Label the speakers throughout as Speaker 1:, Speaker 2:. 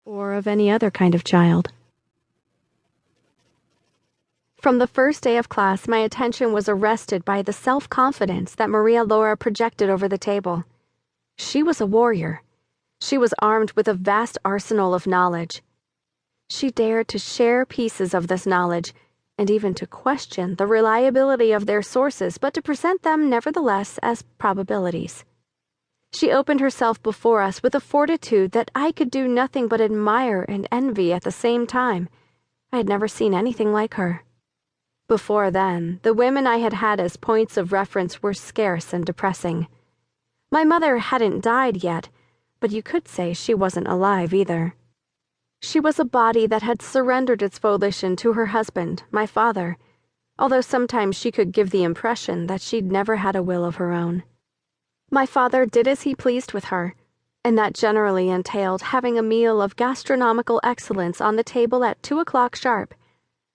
Speaker 1: or of any other kind of child. From the first day of class, my attention was arrested by the self-confidence that Maria Laura projected over the table. She was a warrior. She was armed with a vast arsenal of knowledge. She dared to share pieces of this knowledge, and even to question the reliability of their sources, but to present them nevertheless as probabilities. She opened herself before us with a fortitude that I could do nothing but admire and envy at the same time. I had never seen anything like her. Before then, the women I had had as points of reference were scarce and depressing. My mother hadn't died yet, but you could say she wasn't alive either. She was a body that had surrendered its volition to her husband, my father, although sometimes she could give the impression that she'd never had a will of her own. My father did as he pleased with her, and that generally entailed having a meal of gastronomical excellence on the table at 2 o'clock sharp,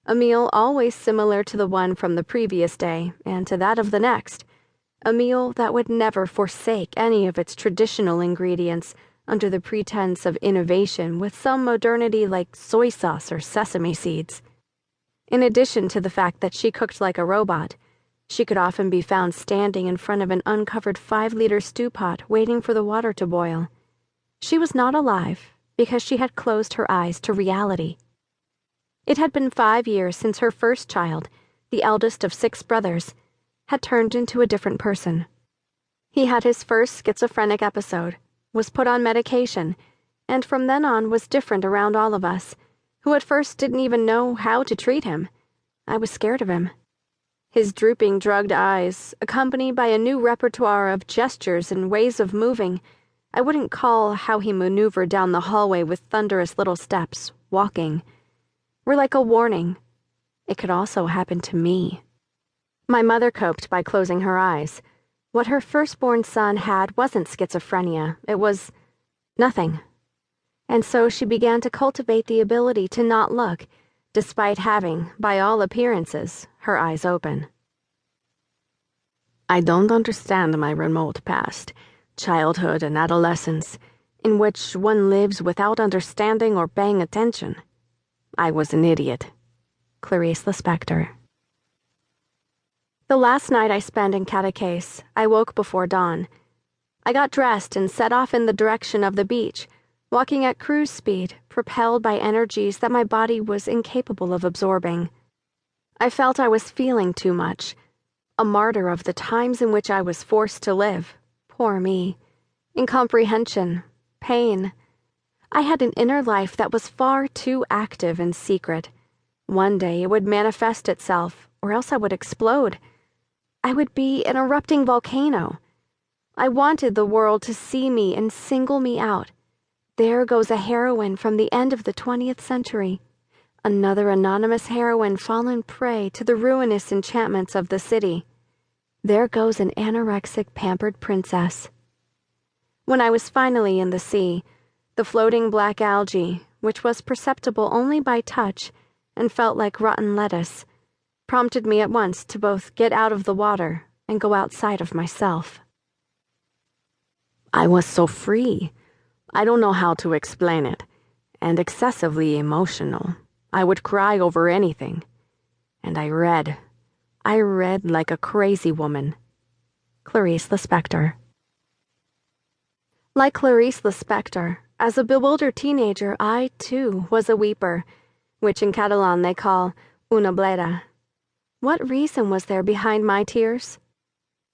Speaker 1: a meal always similar to the one from the previous day and to that of the next, a meal that would never forsake any of its traditional ingredients under the pretense of innovation with some modernity like soy sauce or sesame seeds. In addition to the fact that she cooked like a robot, she could often be found standing in front of an uncovered 5-liter stew pot waiting for the water to boil. She was not alive because she had closed her eyes to reality. It had been 5 years since her first child, the eldest of 6 brothers, had turned into a different person. He had his first schizophrenic episode, was put on medication, and from then on was different around all of us, who at first didn't even know how to treat him. I was scared of him. His drooping, drugged eyes, accompanied by a new repertoire of gestures and ways of moving, I wouldn't call how he maneuvered down the hallway with thunderous little steps, walking, were like a warning. It could also happen to me. My mother coped by closing her eyes. What her firstborn son had wasn't schizophrenia, it was nothing. And so she began to cultivate the ability to not look, despite having, by all appearances, her eyes open. I don't understand my remote past, childhood and adolescence, in which one lives without understanding or paying attention. I was an idiot. Clarice Lispector. The last night I spent in catechase, I woke before dawn. I got dressed and set off in the direction of the beach, walking at cruise speed, propelled by energies that my body was incapable of absorbing. I felt I was feeling too much, a martyr of the times in which I was forced to live. Poor me. Incomprehension, pain. I had an inner life that was far too active and secret. One day it would manifest itself, or else I would explode. I would be an erupting volcano. I wanted the world to see me and single me out. There goes a heroine from the end of the 20th century. Another anonymous heroine fallen prey to the ruinous enchantments of the city. There goes an anorexic, pampered princess. When I was finally in the sea, the floating black algae, which was perceptible only by touch and felt like rotten lettuce, prompted me at once to both get out of the water and go outside of myself. I was so free. I don't know how to explain it, and excessively emotional. I would cry over anything. And I read like a crazy woman. Clarice Lispector. Like Clarice Lispector, as a bewildered teenager, I, too, was a weeper, which in Catalan they call una bleda. What reason was there behind my tears?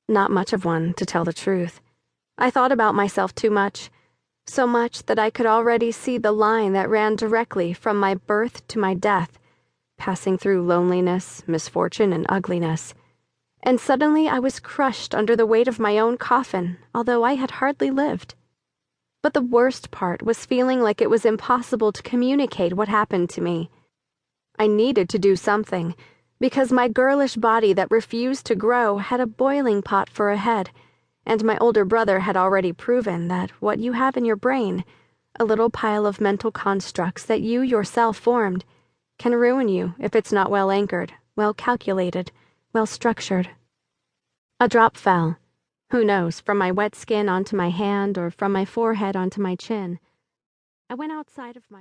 Speaker 1: Not much of one, to tell the truth. I thought about myself too much, so much that I could already see the line that ran directly from my birth to my death, passing through loneliness, misfortune, and ugliness. And suddenly I was crushed under the weight of my own coffin, although I had hardly lived. But the worst part was feeling like it was impossible to communicate what happened to me. I needed to do something, because my girlish body that refused to grow had a boiling pot for a head, and my older brother had already proven that what you have in your brain, a little pile of mental constructs that you yourself formed, can ruin you if it's not well anchored, well calculated, well structured. A drop fell. Who knows, from my wet skin onto my hand or from my forehead onto my chin. I went outside of my